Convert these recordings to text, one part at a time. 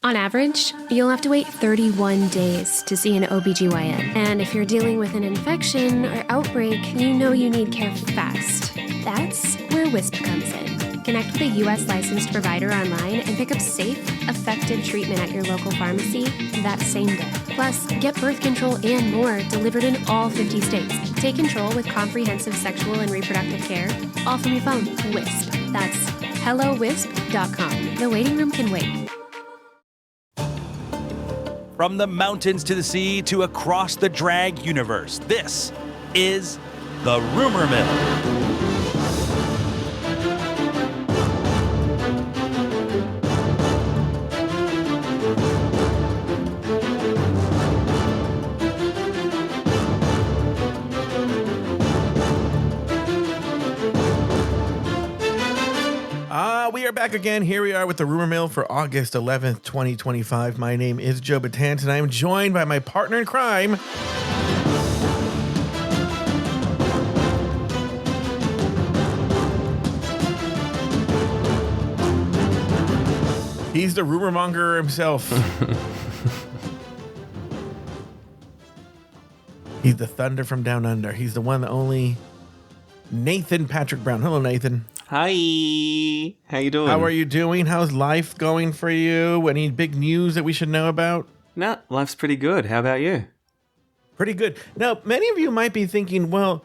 On average, you'll have to wait 31 days to see an OBGYN. And if you're dealing with an infection or outbreak, you know you need care fast. That's where Wisp comes in. Connect with a U.S. licensed provider online and pick up safe, effective treatment at your local pharmacy that same day. Plus, get birth control and more delivered in all 50 states. Take control with comprehensive sexual and reproductive care, all from your phone. Wisp. That's hellowisp.com. The waiting room can wait. From the mountains to the sea to across the drag universe, this is the Rumor Mill. We are back again. Here we are with the Rumor Mill for August 11th, 2025. My name is Joe Batant, and I am joined by my partner in crime. He's the rumor monger himself. He's the thunder from down under. He's the one, the only Nathan Patrick Brown. Hello, Nathan. Hi. How you doing? How are you doing? How's life going for you? Any big news that we should know about? Nah, life's pretty good. How about you? Pretty good. Now, many of you might be thinking, well,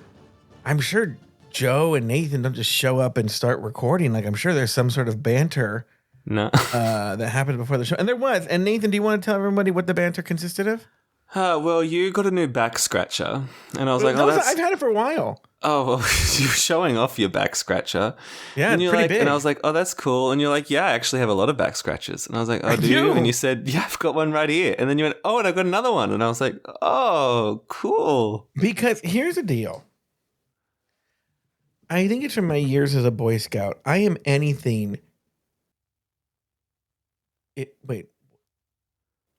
I'm sure Joe and Nathan don't just show up and start recording. Like, I'm sure there's some sort of banter that happened before the show. And there was. And Nathan, do you want to tell everybody what the banter consisted of? Well, you got a new back scratcher. And I was like, I've had it for a while. Oh, well, you're showing off your back scratcher. Yeah, and it's pretty big. And I was like, oh, that's cool. And you're like, yeah, I actually have a lot of back scratches. And I was like, oh, do you? And you said, yeah, I've got one right here. And then you went, oh, and I've got another one. And I was like, oh, cool. Because here's the deal. I think it's from my years as a Boy Scout. I am anything.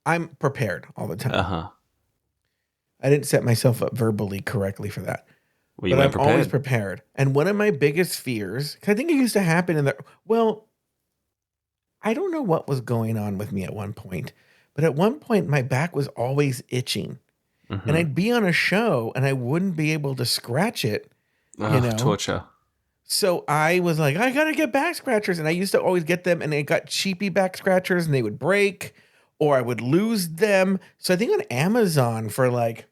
I'm prepared all the time. Uh-huh. I didn't set myself up verbally correctly for that. Well, you but I'm prepared. always prepared. And one of my biggest fears, because I think it used to happen I don't know what was going on with me at one point, but at one point my back was always itching. Mm-hmm. And I'd be on a show and I wouldn't be able to scratch it. Torture. So I was like, I got to get back scratchers. And I used to always get them, and I got cheapy back scratchers and they would break or I would lose them. So I think on Amazon for like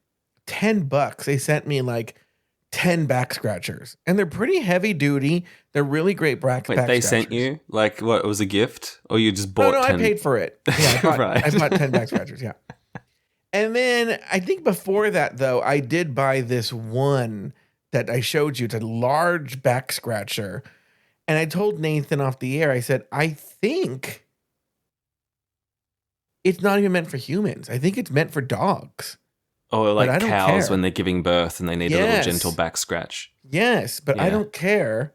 $10, they sent me like 10 back scratchers, and they're pretty heavy duty. They're really great back Wait, scratchers. they sent you? Like, what, it was a gift? Or you just bought 10? No, I paid for it. Yeah, Right. I bought 10 back scratchers, yeah. And then I think before that, though, I did buy this one that I showed you. It's a large back scratcher. And I told Nathan off the air, I said, I think it's not even meant for humans. I think it's meant for dogs. Or like cows when they're giving birth and they need a little gentle back scratch. Yes, but I don't care.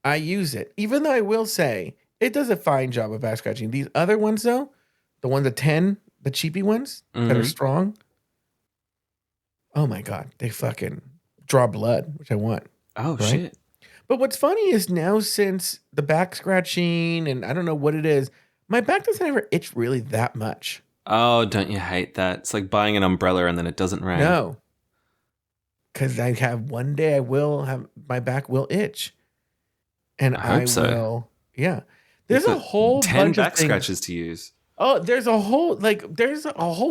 I use it. Even though I will say, it does a fine job of back scratching. These other ones, though, the ones at 10, the cheapy ones that are strong, oh my God, they fucking draw blood, which I want. Oh, right? Shit. But what's funny is now, since the back scratching, and I don't know what it is, my back doesn't ever itch really that much. Oh, don't you hate that? It's like buying an umbrella and then it doesn't rain. No. Because I have one day my back will itch. And I hope so. Will. Yeah. There's a whole 10 bunch back of things. scratches to use. Oh, there's a whole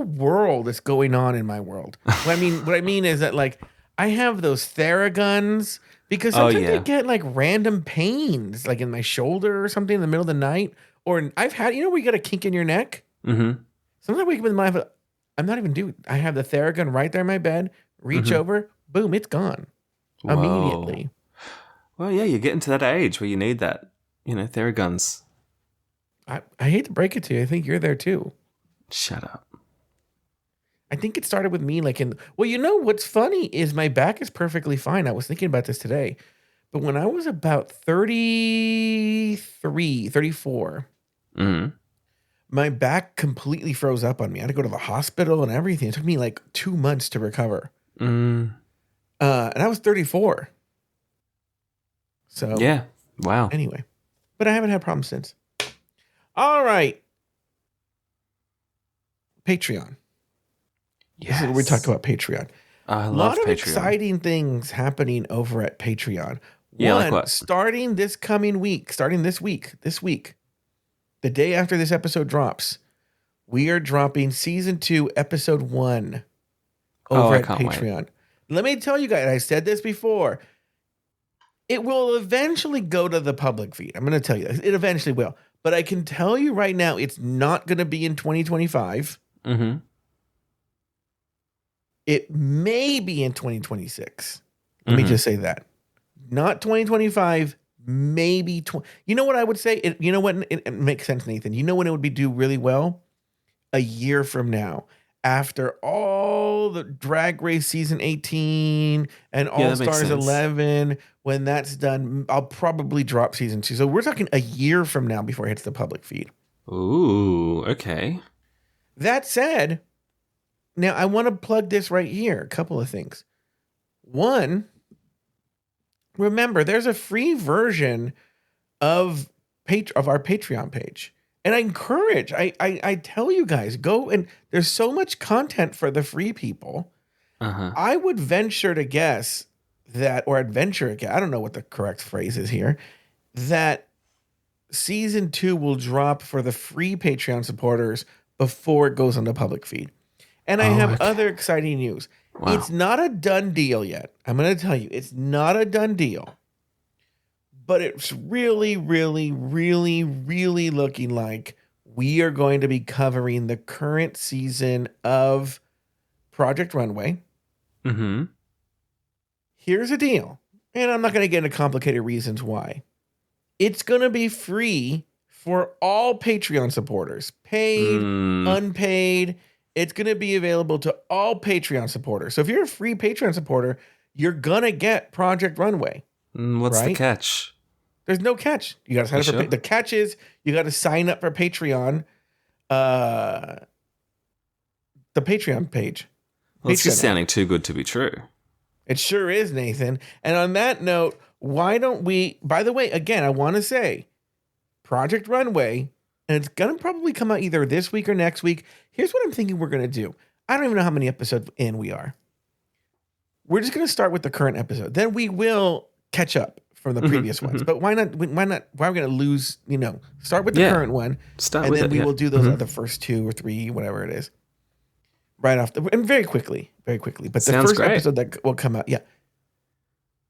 world that's going on in my world. What I mean is that, like, I have those Theraguns because sometimes I get like random pains, like in my shoulder or something in the middle of the night. Or I've had, where you got a kink in your neck? Mm-hmm. Sometimes I wake up in the morning, I'm not even doing. I have the Theragun right there in my bed. Reach over, boom, it's gone. Whoa. Immediately. Well, yeah, you're getting to that age where you need that, Theraguns. I hate to break it to you. I think you're there too. Shut up. I think it started with me what's funny is my back is perfectly fine. I was thinking about this today. But when I was about 33, 34, my back completely froze up on me. I had to go to the hospital and everything. It took me like 2 months to recover. And I was 34. So yeah, wow. Anyway, but I haven't had problems since. All right. Patreon. Yes. This is where we talk about Patreon. I A love lot of Patreon. exciting things happening over at Patreon. Yeah, One, like what? starting this week, the day after this episode drops, we are dropping season 2, episode 1 over I at can't Patreon. wait. Let me tell you guys, I said this before. It will eventually go to the public feed. I'm going to tell you this. It eventually will. But I can tell you right now, it's not going to be in 2025. Mm-hmm. It may be in 2026. Let me just say that. Not 2025, maybe. You know what I would say? You know what? It makes sense, Nathan. You know when it would do really well? A year from now. After all the Drag Race season 18 and All Stars 11, when that's done, I'll probably drop season 2. So we're talking a year from now before it hits the public feed. Ooh, okay. That said, now I want to plug this right here. A couple of things. One, remember, there's a free version of our Patreon page. And I encourage, I tell you guys, go and there's so much content for the free people. I would venture to guess that, or adventure, I don't know what the correct phrase is here, that season 2 will drop for the free Patreon supporters before it goes on the public feed. And I have other exciting news. Wow. It's not a done deal yet. I'm going to tell you, it's not a done deal. But it's really, really, really, really looking like we are going to be covering the current season of Project Runway. Mm-hmm. Here's the deal. And I'm not going to get into complicated reasons why. It's going to be free for all Patreon supporters. Paid, unpaid. It's going to be available to all Patreon supporters. So if you're a free Patreon supporter, you're going to get Project Runway. What's the catch? There's no catch. You got to sign up for the catch is you got to sign up for Patreon, the Patreon page. Well, it's just sounding too good to be true. It sure is, Nathan. And on that note, why don't we? By the way, again, I want to say, Project Runway, and it's gonna probably come out either this week or next week. Here's what I'm thinking we're gonna do. I don't even know how many episodes in we are. We're just gonna start with the current episode. Then we will catch up from the previous ones. But why not? Why are we going to lose? Start with the current one, and then we will do those other first 2 or 3, whatever it is, right off and very quickly. But the first episode that will come out,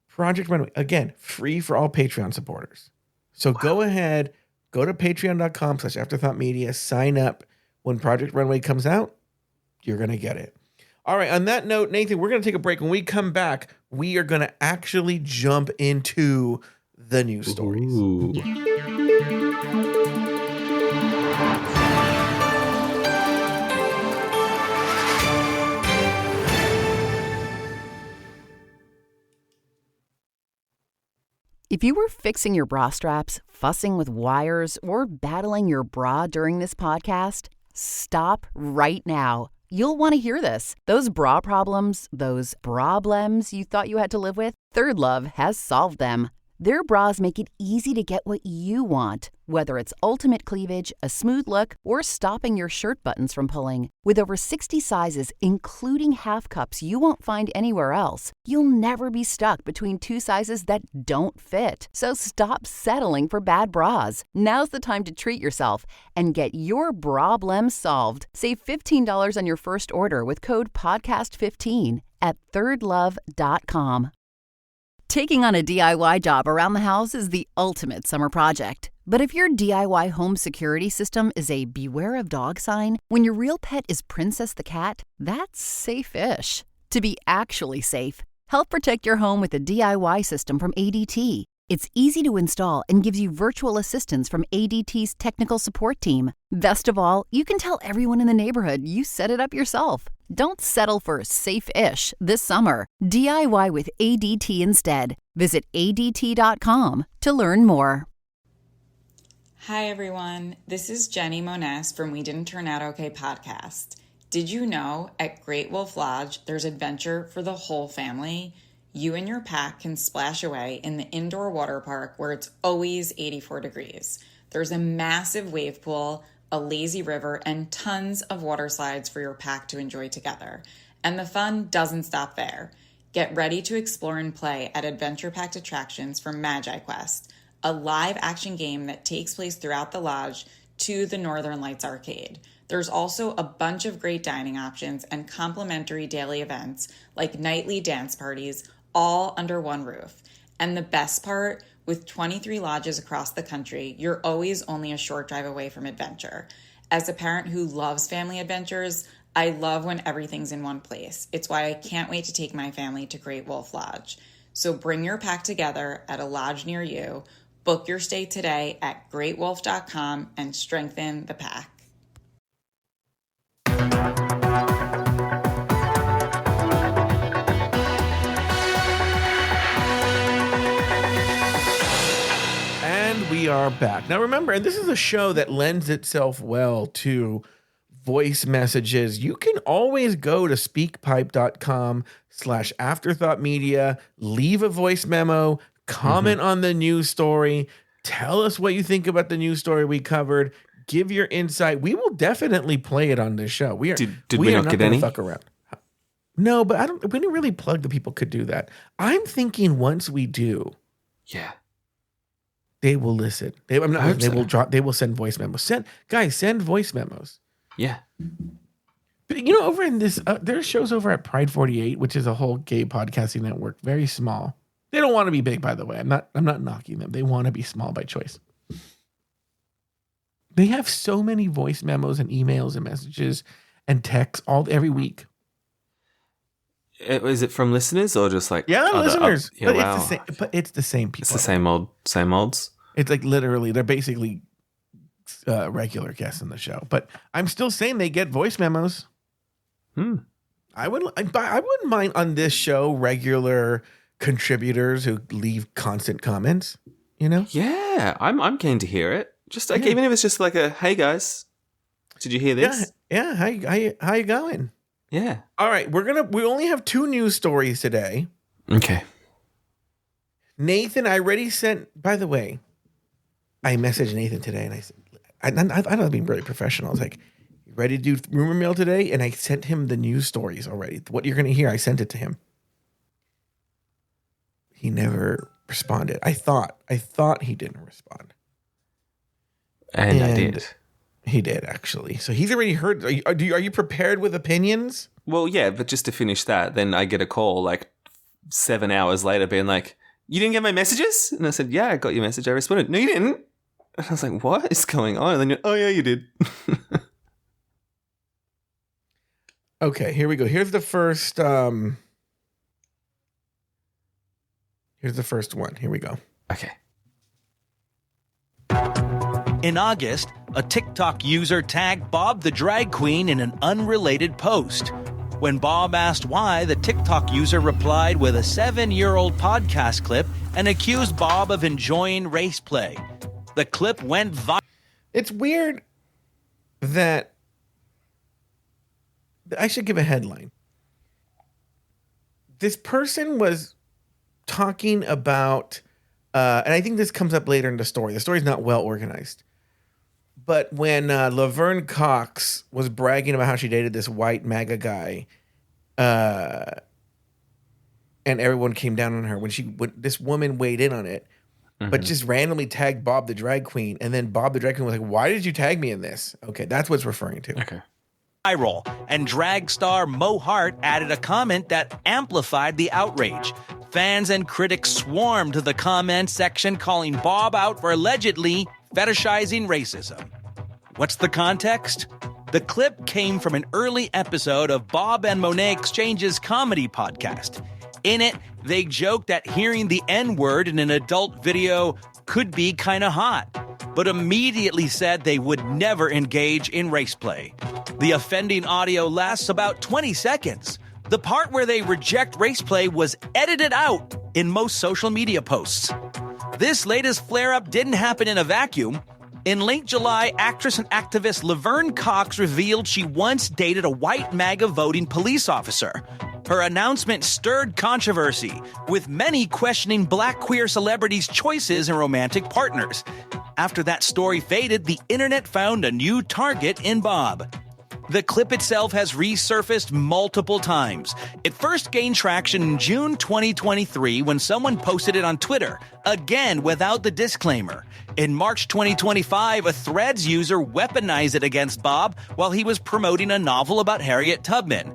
Project Runway, again, free for all Patreon supporters. So go ahead, go to patreon.com/afterthoughtmedia, sign up. When Project Runway comes out, you're going to get it. All right, on that note, Nathan, we're going to take a break. When we come back, we are going to actually jump into the news stories. Ooh. If you were fixing your bra straps, fussing with wires, or battling your bra during this podcast, stop right now. You'll want to hear this. Those bra problems, those problems you thought you had to live with, Third Love has solved them. Their bras make it easy to get what you want, whether it's ultimate cleavage, a smooth look, or stopping your shirt buttons from pulling. With over 60 sizes, including half cups you won't find anywhere else, you'll never be stuck between 2 sizes that don't fit. So stop settling for bad bras. Now's the time to treat yourself and get your problem solved. Save $15 on your first order with code PODCAST15 at thirdlove.com. Taking on a DIY job around the house is the ultimate summer project. But if your DIY home security system is a beware of dog sign, when your real pet is Princess the cat, that's safe-ish. To be actually safe, help protect your home with a DIY system from ADT. It's easy to install and gives you virtual assistance from ADT's technical support team. Best of all, you can tell everyone in the neighborhood you set it up yourself. Don't settle for safe-ish this summer. DIY with ADT instead. Visit ADT.com to learn more. Hi, everyone. This is Jenny Moniz from We Didn't Turn Out Okay podcast. Did you know at Great Wolf Lodge there's adventure for the whole family? You and your pack can splash away in the indoor water park where it's always 84 degrees. There's a massive wave pool, a lazy river, and tons of water slides for your pack to enjoy together. And the fun doesn't stop there. Get ready to explore and play at adventure-packed attractions from Magi Quest, a live-action game that takes place throughout the lodge to the Northern Lights Arcade. There's also a bunch of great dining options and complimentary daily events like nightly dance parties, all under one roof. And the best part, with 23 lodges across the country, you're always only a short drive away from adventure. As a parent who loves family adventures, I love when everything's in one place. It's why I can't wait to take my family to Great Wolf Lodge. So bring your pack together at a lodge near you, book your stay today at greatwolf.com, and strengthen the pack. And we are back. Now remember, and this is a show that lends itself well to voice messages. You can always go to speakpipe.com/afterthoughtmedia, leave a voice memo, comment on the news story, tell us what you think about the news story we covered, give your insight. We will definitely play it on this show. We are. Did we not get gonna any? Fuck around. No, but we didn't really plug that people could do that. I'm thinking once we do, Yeah. they will listen. They will drop. They will send voice memos. Send voice memos. Yeah. But over in this, there's shows over at Pride 48, which is a whole gay podcasting network, very small. They don't want to be big, by the way. I'm not knocking them. They want to be small by choice. They have so many voice memos and emails and messages and texts every week. Is it from listeners or just like listeners? Yeah, but wow. it's the same people. It's the same olds. It's like literally, they're basically regular guests in the show. But I'm still saying they get voice memos. I wouldn't mind on this show regular contributors who leave constant comments. Yeah, I'm keen to hear it. Just like even if it's just like a hey guys, did you hear this? Yeah. How you going? Yeah. All right, we only have 2 news stories today. Okay. Nathan, I already sent. By the way, I messaged Nathan today, and I said, I don't being really professional. I was like, "You ready to do rumor mill today?" And I sent him the news stories already. What you're going to hear, I sent it to him. He never responded. I thought he didn't respond, and I did. He did actually. So he's already heard. Are you prepared with opinions? Well, yeah, but just to finish that, then I get a call like 7 hours later, being like, "You didn't get my messages?" And I said, "Yeah, I got your message. I responded." "No, you didn't." And I was like, "What is going on?" And then you're, "Oh yeah, you did." Okay, here we go. Here's the first. Here's the first one. Here we go. Okay. In August, a TikTok user tagged Bob the drag queen in an unrelated post. When Bob asked why, the TikTok user replied with a 7-year-old podcast clip and accused Bob of enjoying race play. The clip went viral. It's weird that I should give a headline. This person was talking about, and I think this comes up later in the story. The story's not well organized. But when Laverne Cox was bragging about how she dated this white MAGA guy, and everyone came down on her when this woman weighed in on it, but just randomly tagged Bob the drag queen, and then Bob the drag queen was like, "Why did you tag me in this?" Okay, that's what it's referring to. Okay. Viral, and drag star Mo Hart added a comment that amplified the outrage. Fans and critics swarmed to the comment section, calling Bob out for allegedly fetishizing racism. What's the context? The clip came from an early episode of Bob and Monet Exchange's comedy podcast. In it, they joked that hearing the N-word in an adult video could be kind of hot, but immediately said they would never engage in race play. The offending audio lasts about 20 seconds. The part where they reject race play was edited out in most social media posts. This latest flare-up didn't happen in a vacuum. In late July, actress and activist Laverne Cox revealed she once dated a white MAGA voting police officer. Her announcement stirred controversy, with many questioning Black queer celebrities' choices in romantic partners. After that story faded, the internet found a new target in Bob. The clip itself has resurfaced multiple times. It first gained traction in June 2023 when someone posted it on Twitter, again without the disclaimer. In March 2025, a Threads user weaponized it against Bob while he was promoting a novel about Harriet Tubman.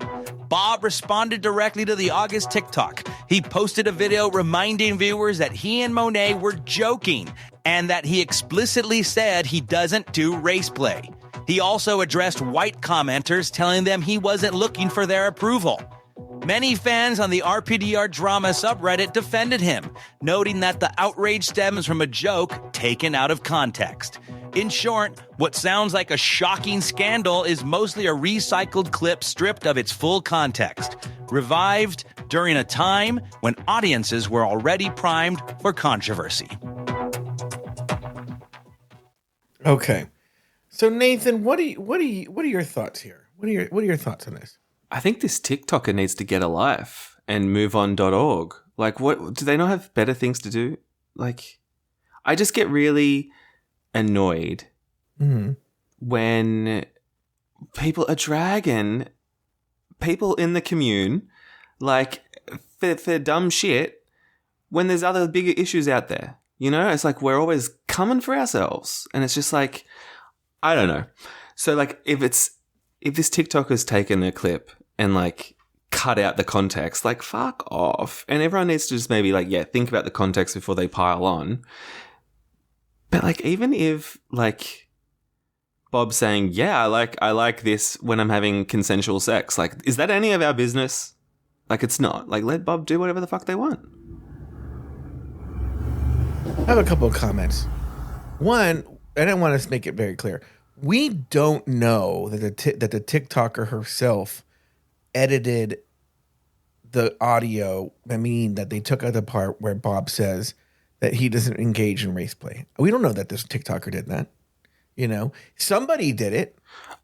Bob responded directly to the August TikTok. He posted a video reminding viewers that he and Monet were joking and that he explicitly said he doesn't do race play. He also addressed white commenters, telling them he wasn't looking for their approval. Many fans on the RPDR drama subreddit defended him, noting that the outrage stems from a joke taken out of context. In short, what sounds like a shocking scandal is mostly a recycled clip stripped of its full context, revived during a time when audiences were already primed for controversy. Okay. So Nathan, what are your thoughts here? What are your thoughts on this? I think this TikToker needs to get a life and moveon.org. Like, what do they not have better things to do? Like, I just get really annoyed when people are dragging people in the commune like for dumb shit when there's other bigger issues out there. You know, it's like we're always coming for ourselves, and it's just like, I don't know. So like if this TikToker's taken a clip and like cut out the context, like fuck off. And everyone needs to just maybe like, yeah, think about the context before they pile on. But like, even if like Bob's saying, yeah, I like this when I'm having consensual sex, like, is that any of our business? Like, it's not. Like, let Bob do whatever the fuck they want. I have a couple of comments. One, and I want to make it very clear. We don't know that the TikToker herself edited the audio. I mean, that they took out the part where Bob says that he doesn't engage in race play. We don't know that this TikToker did that. You know, somebody did it.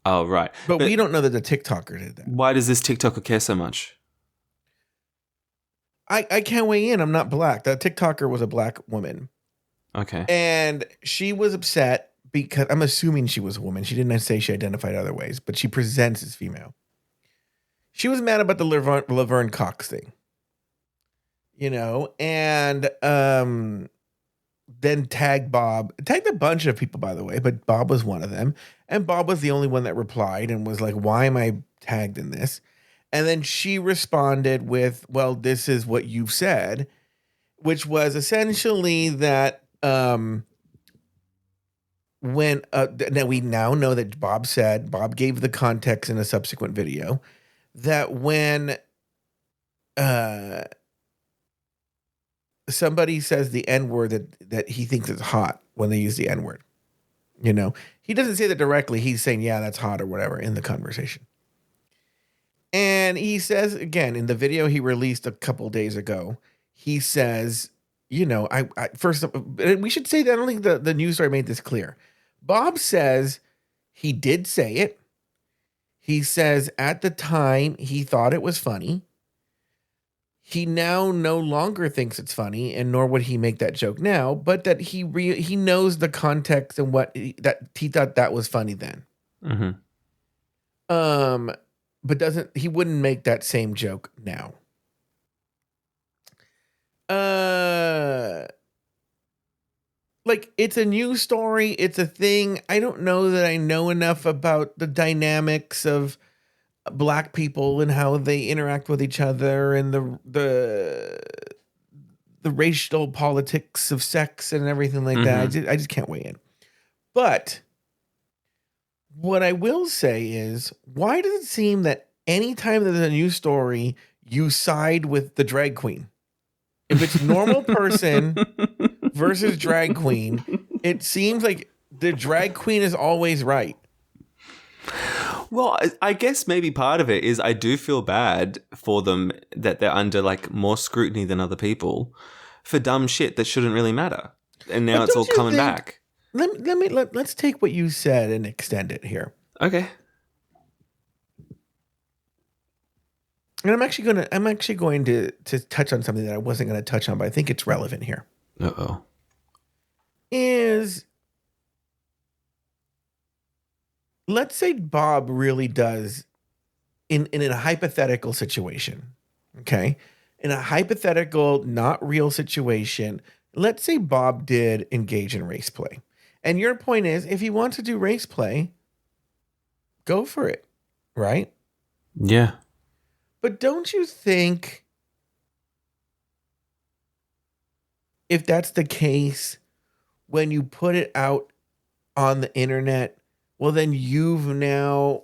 Oh, right. But we don't know that the TikToker did that. Why does this TikToker care so much? I can't weigh in. I'm not black. That TikToker was a black woman. Okay. And she was upset because I'm assuming she was a woman. She didn't say she identified other ways, but she presents as female. She was mad about the Laverne Cox thing, you know, and then tagged a bunch of people, by the way, but Bob was one of them. And Bob was the only one that replied and was like, why am I tagged in this? And then she responded with, well, this is what you've said, which was essentially that when now we now know that Bob gave the context in a subsequent video that when somebody says the N-word that he thinks is hot when they use the N-word, you know, he doesn't say that directly. He's saying, yeah, that's hot or whatever in the conversation. And he says again in the video he released a couple days ago, he says, you know, I first, we should say that I don't think the news story made this clear. Bob says he did say it. He says at the time he thought it was funny. He now no longer thinks it's funny, and nor would he make that joke now, but that he knows the context and that he thought that was funny then. Mm-hmm. But he wouldn't make that same joke now. Like, it's a news story. It's a thing. I don't know that I know enough about the dynamics of black people and how they interact with each other and the racial politics of sex and everything like that. I just can't weigh in. But what I will say is, why does it seem that anytime there's a news story, you side with the drag queen? If it's normal person versus drag queen, it seems like the drag queen is always right. Well, I guess maybe part of it is I do feel bad for them that they're under like more scrutiny than other people for dumb shit that shouldn't really matter. And now it's all coming back. Let's take what you said and extend it here. Okay. And I'm actually going to touch on something that I wasn't going to touch on, but I think it's relevant here. Uh-oh. Let's say Bob really does in a hypothetical situation. Okay? In a hypothetical, not real situation, let's say Bob did engage in race play. And your point is, if he wants to do race play, go for it, right? Yeah. But don't you think if that's the case, when you put it out on the internet, well, then you've now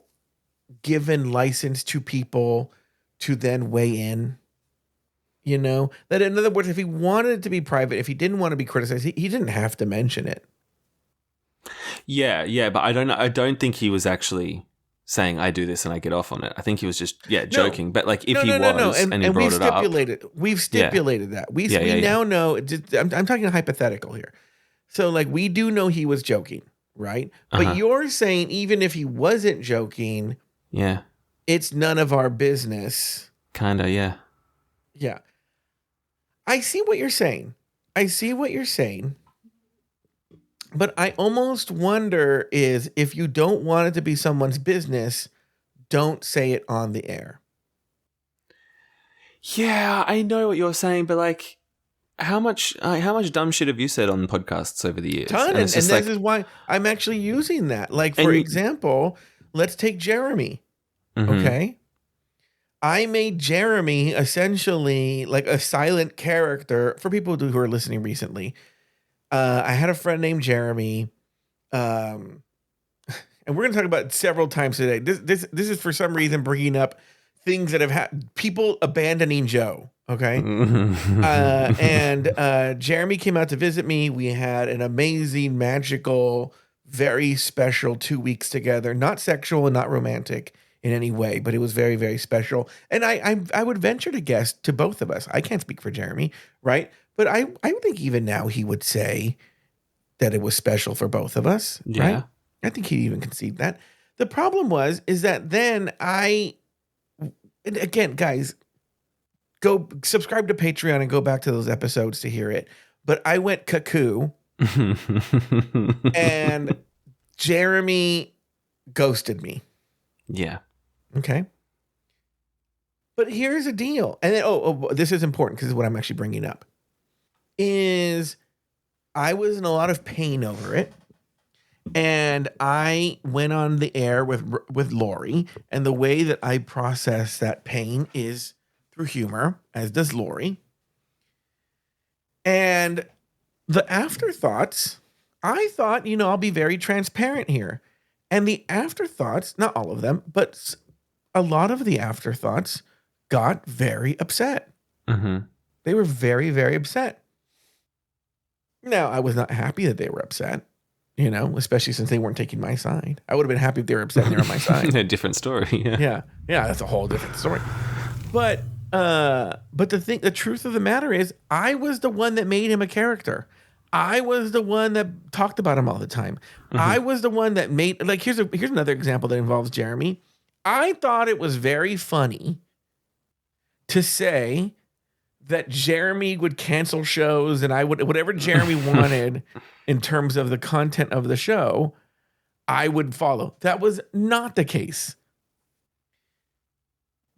given license to people to then weigh in? You know, that in other words, if he wanted it to be private, if he didn't want to be criticized, he didn't have to mention it. Yeah, but I don't think he was actually saying I do this and I get off on it. I think he was just joking. But like if he was and he brought it up, we've stipulated that we now know. I'm talking hypothetical here, so like we do know he was joking, right? But you're saying even if he wasn't joking, it's none of our business. Kinda, yeah. Yeah, I see what you're saying. But I almost wonder is if you don't want it to be someone's business, don't say it on the air. Yeah, I know what you're saying, but like, how much dumb shit have you said on podcasts over the years? And this is why I'm actually using that. Like, for example, let's take Jeremy. Mm-hmm. Okay. I made Jeremy essentially like a silent character for people who are listening recently. I had a friend named Jeremy, and we're going to talk about it several times today. This is for some reason bringing up things that have had people abandoning Joe. Okay, and Jeremy came out to visit me. We had an amazing, magical, very special 2 weeks together. Not sexual and not romantic in any way, but it was very, very special. And I would venture to guess to both of us. I can't speak for Jeremy, right? But I would think even now he would say that it was special for both of us, right? I think he'd even concede that. The problem is that then again, guys, go subscribe to Patreon and go back to those episodes to hear it. But I went cuckoo and Jeremy ghosted me. Yeah. Okay. But here's the deal. And then, this is important because it's what I'm actually bringing up. Is I was in a lot of pain over it, and I went on the air with Lori, and the way that I process that pain is through humor, as does Lori. And the afterthoughts, I thought, I'll be very transparent here. And the afterthoughts, not all of them, but a lot of the afterthoughts got very upset. Mm-hmm. They were very, very upset. Now, I was not happy that they were upset, especially since they weren't taking my side. I would have been happy if they were upset and they were on my side. A different story. Yeah, that's a whole different story. But the truth of the matter is, I was the one that made him a character. I was the one that talked about him all the time. Mm-hmm. I was the one that made, like, here's another example that involves Jeremy. I thought it was very funny to say that Jeremy would cancel shows and I would, whatever Jeremy wanted in terms of the content of the show, I would follow. That was not the case.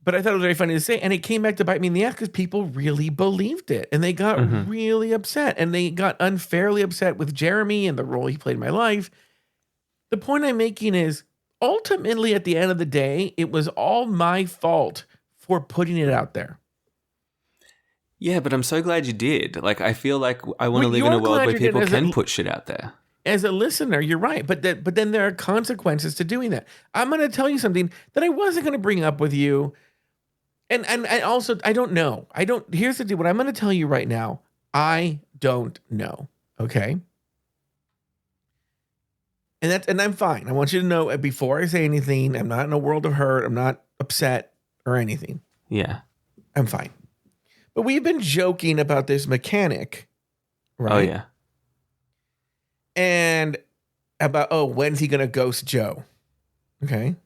But I thought it was very funny to say, and it came back to bite me in the ass because people really believed it, and they got really upset, and they got unfairly upset with Jeremy and the role he played in my life. The point I'm making is, ultimately, at the end of the day, it was all my fault for putting it out there. Yeah, but I'm so glad you did. Like, I feel like I want to live in a world where people can put shit out there. As a listener, you're right, but then there are consequences to doing that. I'm going to tell you something that I wasn't going to bring up with you. And also, I don't know. Here's the deal. What I'm going to tell you right now, I don't know. Okay. And I'm fine. I want you to know before I say anything, I'm not in a world of hurt. I'm not upset or anything. Yeah. I'm fine. But we've been joking about this mechanic, right? Oh, yeah. And about, when's he going to ghost Joe? Okay.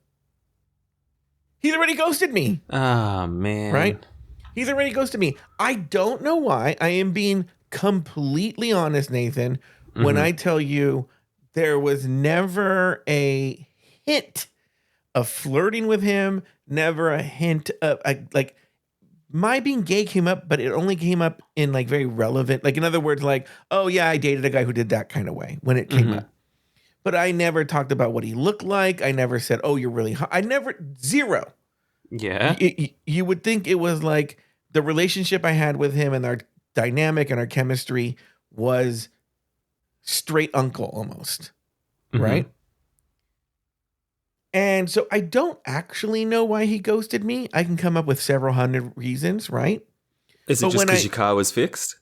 He's already ghosted me. Oh, man. Right? He's already ghosted me. I don't know why. I am being completely honest, Nathan, when I tell you there was never a hint of flirting with him, never a hint of like my being gay came up, but it only came up in like very relevant, like in other words, like, oh yeah, I dated a guy who did that kind of way when it came up. But I never talked about what he looked like. I never said, oh, you're really hot. I never, zero. Yeah. You would think it was like the relationship I had with him and our dynamic and our chemistry was straight uncle almost, right? And so I don't actually know why he ghosted me. I can come up with several hundred reasons, right? Is it just because your car was fixed?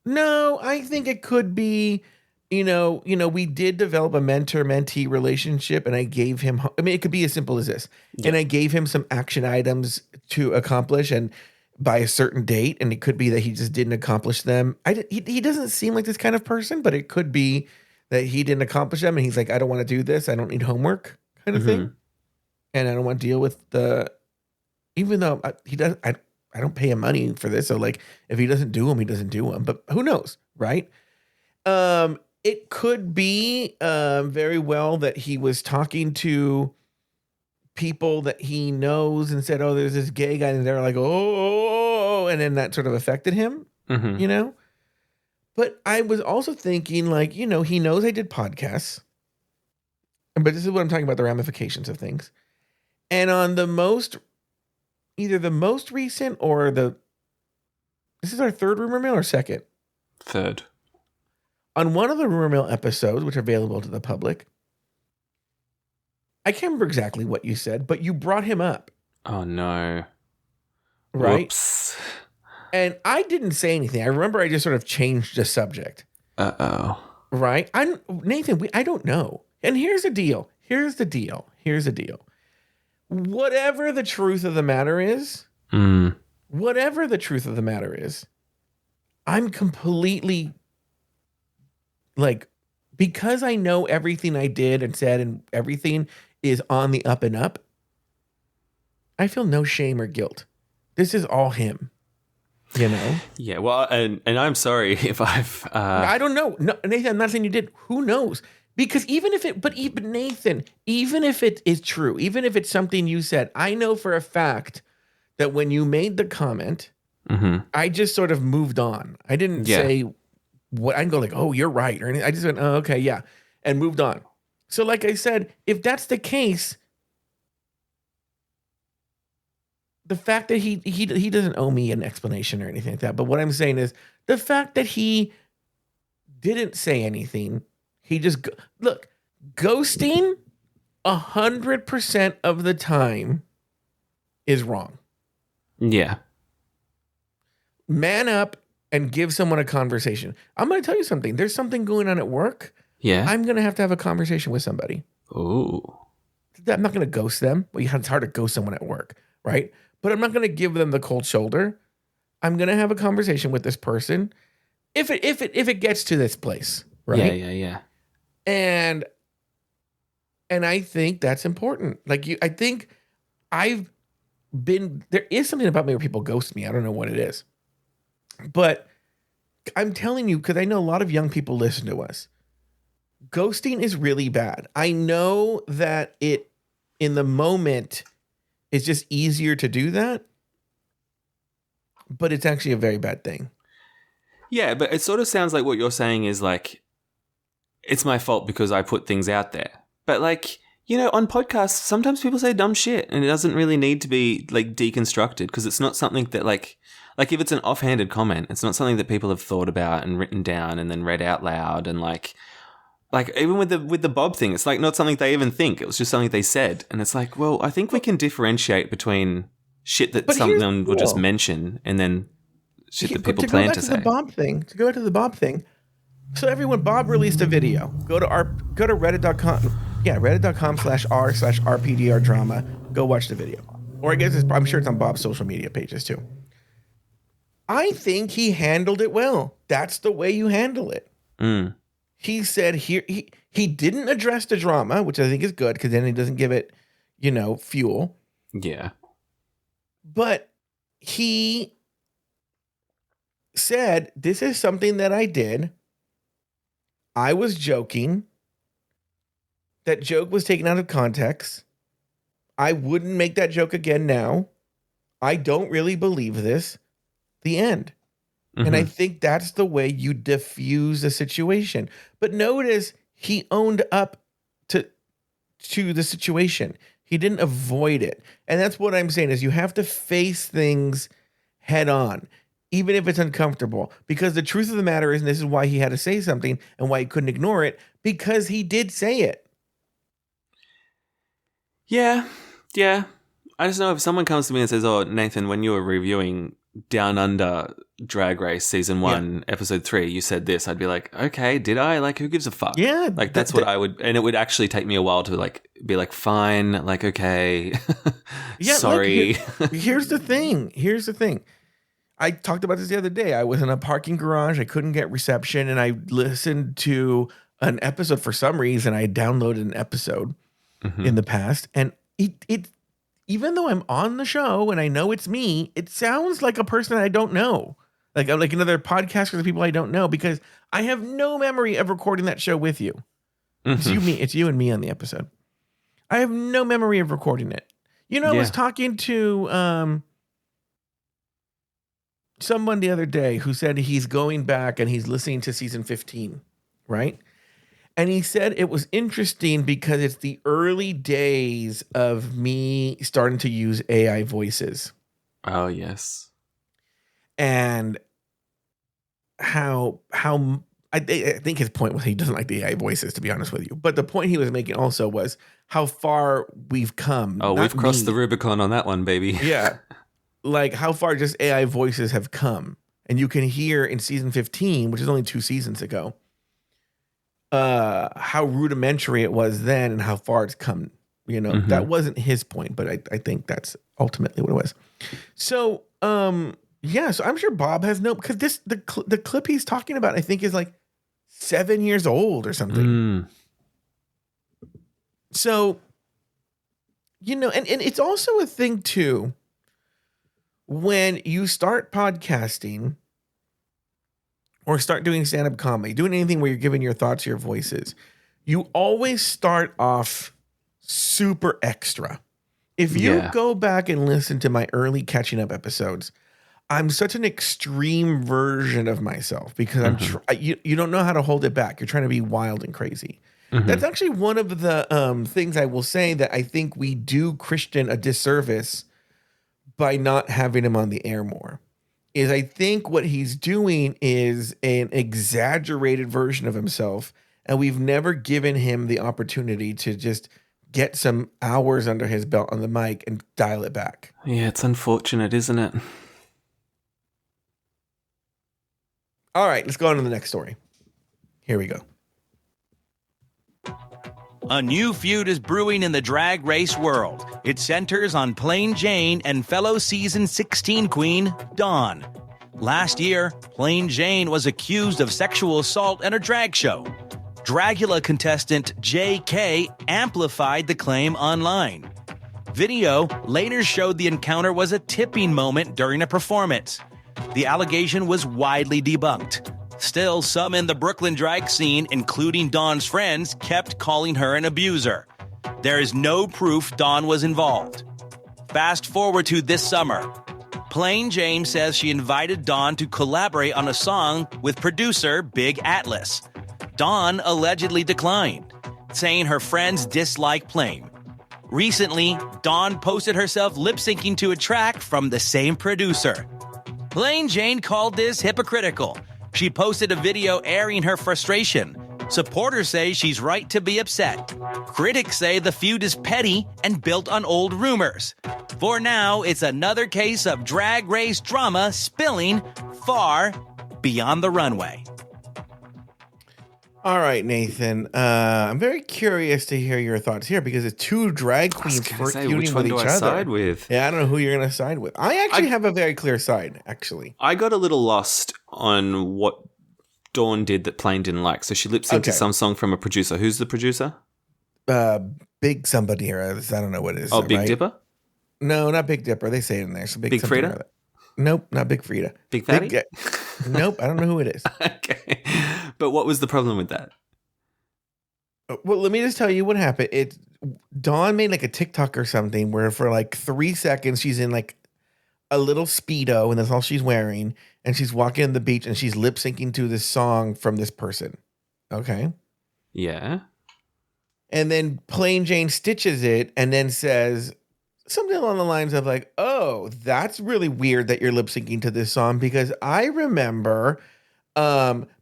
No, I think it could be, you know, we did develop a mentor-mentee relationship, and I gave him, I mean, it could be as simple as this. Yeah. And I gave him some action items to accomplish and by a certain date, and it could be that he just didn't accomplish them. He doesn't seem like this kind of person, but it could be that he didn't accomplish them, and he's like, I don't want to do this. I don't need homework kind of thing. And I don't want to deal with even though he doesn't, I don't pay him money for this. So like, if he doesn't do them, he doesn't do them, but who knows? Right. It could be very well that he was talking to people that he knows and said, oh, there's this gay guy. And they're like, oh, and then that sort of affected him, you know? But I was also thinking like, you know, he knows I did podcasts, but this is what I'm talking about, the ramifications of things. And on either the most recent or this is our third rumor mill or second? Third. On one of the rumor mill episodes, which are available to the public, I can't remember exactly what you said, but you brought him up. Oh, no. Right? Whoops. And I didn't say anything. I remember I just sort of changed the subject. Uh-oh. Right? Nathan, I don't know. And here's the deal. Whatever the truth of the matter is, I'm completely like, because I know everything I did and said and everything is on the up and up, I feel no shame or guilt. This is all him, you know? Yeah, well, and I'm sorry if I've... I don't know. No, Nathan, I'm not saying you did. Who knows? Because even if it is true, even if it's something you said, I know for a fact that when you made the comment, I just sort of moved on. I didn't say what I can go like, oh, you're right. Or anything. I just went, oh, okay, yeah. And moved on. So like I said, if that's the case, the fact that he doesn't owe me an explanation or anything like that. But what I'm saying is the fact that he didn't say anything. He just, look, ghosting 100% of the time is wrong. Yeah. Man up and give someone a conversation. I'm going to tell you something. There's something going on at work. Yeah. I'm going to have a conversation with somebody. Ooh. I'm not going to ghost them. Well, it's hard to ghost someone at work, right? But I'm not going to give them the cold shoulder. I'm going to have a conversation with this person if it gets to this place, right? Yeah. And I think that's important. Like I think there is something about me where people ghost me. I don't know what it is, but I'm telling you, because I know a lot of young people listen to us. Ghosting is really bad. I know that it in the moment is just easier to do that, but it's actually a very bad thing. Yeah, but it sort of sounds like what you're saying is like, it's my fault because I put things out there. But like, you know, on podcasts, sometimes people say dumb shit and it doesn't really need to be like deconstructed because it's not something that like if it's an offhanded comment, it's not something that people have thought about and written down and then read out loud. And like even with the Bob thing, it's like not something they even think. It was just something they said. And it's like, well, I think we can differentiate between shit that someone will just mention and then shit that people plan to say. To go back to the Bob thing. So everyone, Bob released a video. Go to reddit.com. Yeah, reddit.com/r/rpdr drama. Go watch the video. Or I guess I'm sure it's on Bob's social media pages too. I think he handled it well. That's the way you handle it. He said he didn't address the drama, which I think is good because then he doesn't give it, fuel. Yeah. But he said, this is something that I did. I was joking. That joke was taken out of context. I wouldn't make that joke again now. I don't really believe this. The end. And I think that's the way you diffuse a situation. But notice he owned up to the situation. He didn't avoid it. And that's what I'm saying is you have to face things head on, even if it's uncomfortable. Because the truth of the matter is, and this is why he had to say something and why he couldn't ignore it, because he did say it. Yeah. Yeah. I just know if someone comes to me and says, oh, Nathan, when you were reviewing Down Under Drag Race Season 1, Episode 3, you said this, I'd be like, okay, did I? Like, who gives a fuck? Yeah. Like, that's what I would, and it would actually take me a while to like be like, fine, like, okay, sorry. Here's the thing. I talked about this the other day. I was in a parking garage. I couldn't get reception, and I listened to an episode for some reason. I downloaded an episode in the past, and it even though I'm on the show and I know it's me, it sounds like a person I don't know. Like another podcast with people I don't know, because I have no memory of recording that show with you. It's you and me on the episode. I have no memory of recording it. I was talking to someone the other day who said he's going back and he's listening to season 15, right? And he said it was interesting because it's the early days of me starting to use AI voices. Oh, yes. And how I think his point was he doesn't like the AI voices, to be honest with you. But the point he was making also was how far we've come. Oh, we've crossed the Rubicon on that one, baby. Yeah. Like how far just AI voices have come. And you can hear in season 15, which is only 2 seasons ago, how rudimentary it was then and how far it's come. That wasn't his point, but I think that's ultimately what it was. So, so I'm sure Bob has because the clip he's talking about, I think, is like 7 years old or something. So, and it's also a thing too, when you start podcasting or start doing stand-up comedy, doing anything where you're giving your thoughts, your voices, you always start off super extra. If you go back and listen to my early catching up episodes, I'm such an extreme version of myself because you don't know how to hold it back. You're trying to be wild and crazy. That's actually one of the things I will say that I think we do Christian a disservice by not having him on the air more. Is I think what he's doing is an exaggerated version of himself, and we've never given him the opportunity to just get some hours under his belt on the mic and dial it back. Yeah, it's unfortunate, isn't it? All right, let's go on to the next story. Here we go. A new feud is brewing in the drag race world. It centers on Plain Jane and fellow season 16 queen, Dawn. Last year, Plain Jane was accused of sexual assault at a drag show. Dragula contestant J.K. amplified the claim online. Video later showed the encounter was a tipping moment during a performance. The allegation was widely debunked. Still, some in the Brooklyn drag scene, including Dawn's friends, kept calling her an abuser. There is no proof Dawn was involved. Fast forward to this summer. Plain Jane says she invited Dawn to collaborate on a song with producer Big Atlas. Dawn allegedly declined, saying her friends dislike Plain. Recently, Dawn posted herself lip-syncing to a track from the same producer. Plain Jane called this hypocritical. She posted a video airing her frustration. Supporters say she's right to be upset. Critics say the feud is petty and built on old rumors. For now, it's another case of drag race drama spilling far beyond the runway. All right, Nathan. I'm very curious to hear your thoughts here because it's two drag queens feuding with each other. Side with? Yeah, I don't know who you're going to side with. I actually have a very clear side, actually. I got a little lost on what Dawn did that Plain didn't like. So she lip-synced to some song from a producer. Who's the producer? Big somebody here. I don't know what it is. Oh, Big Dipper? No, not Big Dipper. They say it in there. So Big something Frida? or other. Nope, not Big Frida. Big Fatty? Nope, I don't know who it is. Okay. But what was the problem with that? Well, let me just tell you what happened. Dawn made like a TikTok or something where for like 3 seconds she's in like a little Speedo and that's all she's wearing. And she's walking on the beach and she's lip syncing to this song from this person. Okay. Yeah. And then Plain Jane stitches it and then says something along the lines of like, oh, that's really weird that you're lip syncing to this song because I remember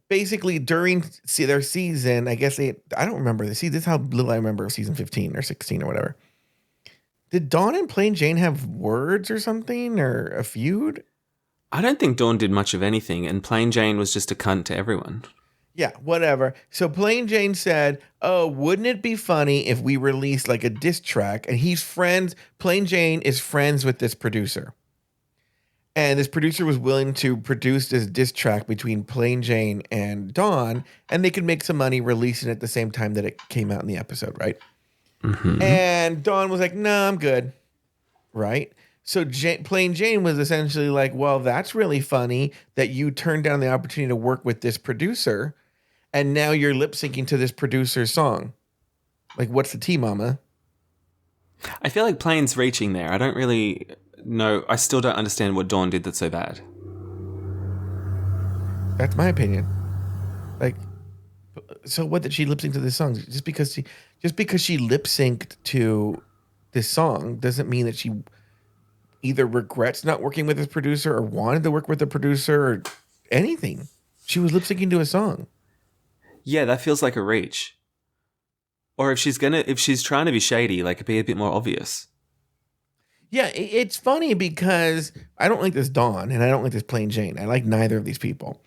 basically during their season, I don't remember this. See, this is how little I remember of season 15 or 16 or whatever. Did Dawn and Plain Jane have words or something or a feud? I don't think Dawn did much of anything, and Plain Jane was just a cunt to everyone. Yeah, whatever. So Plain Jane said, oh, wouldn't it be funny if we released like a diss track? And Plain Jane is friends with this producer. And this producer was willing to produce this diss track between Plain Jane and Dawn, and they could make some money releasing it at the same time that it came out in the episode, right? Mm-hmm. And Dawn was like, no, I'm good. Right? So Plain Jane was essentially like, well, that's really funny that you turned down the opportunity to work with this producer, and now you're lip syncing to this producer's song. Like, what's the tea, mama? I feel like Plain's reaching there. I don't really know. I still don't understand what Dawn did that's so bad. That's my opinion. Like, so what did she lip sync to this song? Just because she lip synced to this song doesn't mean that she either regrets not working with this producer or wanted to work with the producer or anything. She was lip syncing to a song. Yeah, that feels like a reach. Or if she's trying to be shady, like be a bit more obvious. Yeah, it's funny because I don't like this Dawn and I don't like this Plain Jane. I like neither of these people.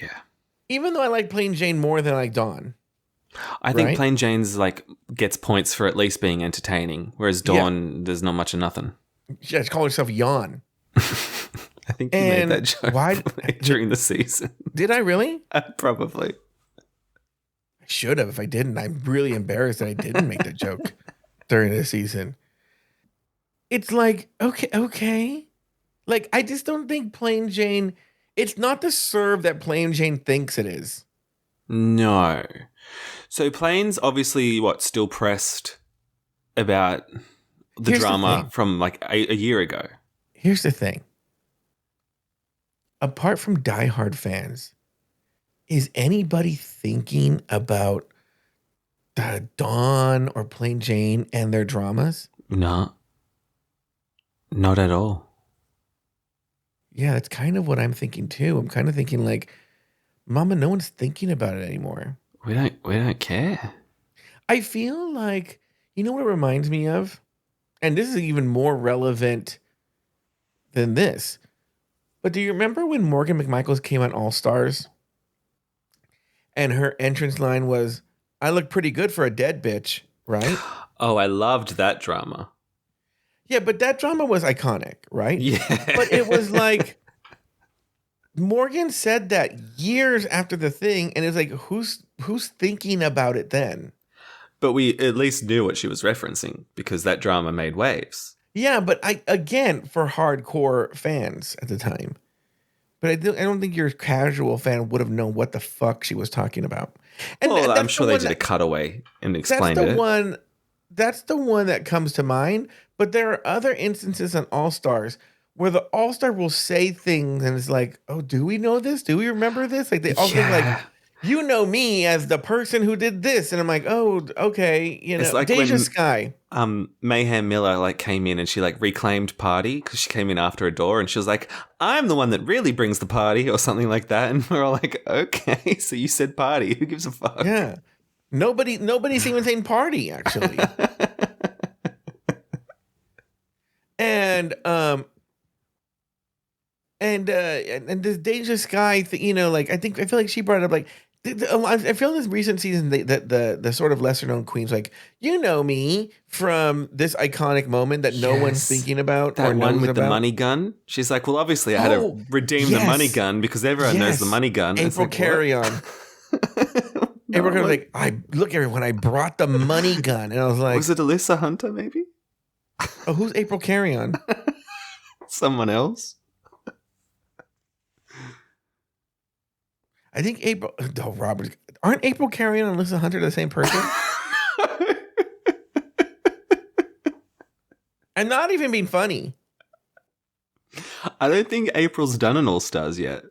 Yeah. Even though I like Plain Jane more than I like Dawn. I think Plain Jane's like gets points for at least being entertaining, whereas Dawn, there's not much of nothing. She just called herself Yawn. I think you made that joke during the season. Did I really? Probably. I should have. If I didn't, I'm really embarrassed that I didn't make the joke during the season. It's like, okay. Like, I just don't think Plain Jane, it's not the serve that Plain Jane thinks it is. No. So Plain's obviously, still pressed about the drama from like a year ago. Here's the thing. Apart from diehard fans, is anybody thinking about Dawn or Plain Jane and their dramas? No. Not at all. Yeah, that's kind of what I'm thinking too. I'm kind of thinking like, Mama, no one's thinking about it anymore. We don't care. I feel like, you know what it reminds me of? And this is even more relevant than this. But do you remember when Morgan McMichaels came on All Stars? And her entrance line was, I look pretty good for a dead bitch, right? Oh, I loved that drama. Yeah, but that drama was iconic, right? Yeah. But it was like, Morgan said that years after the thing, and it's like, who's thinking about it then? But we at least knew what she was referencing because that drama made waves. Yeah, but for hardcore fans at the time. But I don't think your casual fan would have known what the fuck she was talking about. And I'm sure they did a cutaway and explained it. That's the one that comes to mind. But there are other instances on All Stars where the All Star will say things and it's like, oh, do we know this? Do we remember this? Like they all think like, you know me as the person who did this. And I'm like, oh, okay. You know, it's like Deja when, Sky. Mayhem Miller like came in and she like reclaimed party because she came in after a door and she was like, I'm the one that really brings the party or something like that. And we're all like, okay, so you said party. Who gives a fuck? Yeah. Nobody's even saying party, actually. And this Deja Sky thing, you know, like I feel like she brought it up like I feel in this recent season the sort of lesser known queens like, you know me from this iconic moment that no one's thinking about that or knows one with about. the money gun. She's like, well, obviously I had to redeem the money gun because everyone knows the money gun. April like, Carry On. April Carry was like, everyone, I brought the money gun, and I was like, was it Alyssa Hunter maybe? Oh, who's April Carry-On? Someone else? I think April. Oh, Robert. Aren't April Carry-On and Alyssa Hunter the same person? I'm not even being funny. I don't think April's done an All Stars yet.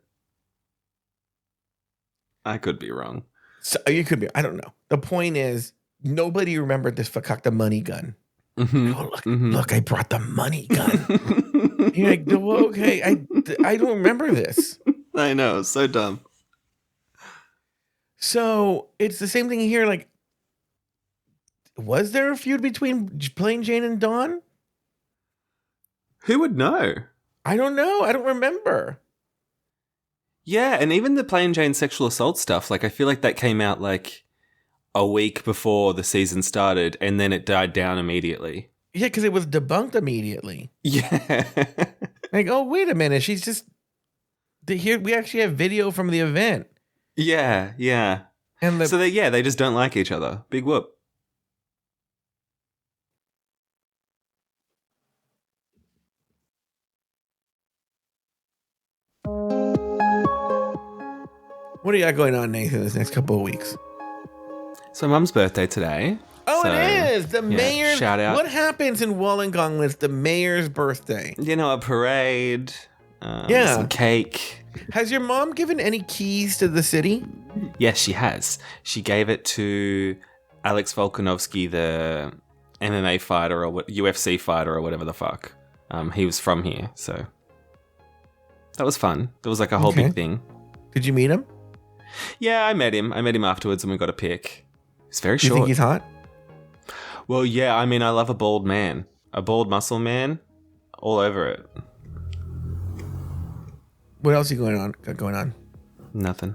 I could be wrong. So you could be. I don't know. The point is, nobody remembered this fakakta money gun. Mm-hmm. Oh, look, I brought the money gun. You're like, well, okay, I don't remember this. I know, so dumb. So it's the same thing here. Like, was there a feud between Plain Jane and Dawn? Who would know? I don't know. I don't remember. Yeah, and even the Plain Jane sexual assault stuff, like I feel like that came out like a week before the season started and then it died down immediately. Yeah, because it was debunked immediately. Yeah. Like, oh, wait a minute. She's just here. We actually have video from the event. Yeah. And So they just don't like each other. Big whoop. what do you got going on, Nathan, this next couple of weeks? So Mum's birthday today. Oh, So, it is. The mayor's. shout out. What happens in Wollongong when it's the mayor's birthday? You know, a parade. Yeah. Some cake. Has your mom given any keys to the city? Yes, she has. She gave it to Alex Volkanovski, the MMA fighter or UFC fighter or whatever the fuck. He was from here, so that was fun. There was like a whole Okay. big thing. Did you meet him? Yeah, I met him. I met him afterwards and we got a pic. He's very Do you short. think he's hot? Well, yeah, I mean, I love a bald man. A bald muscle man, all over it. What else got going on? Nothing.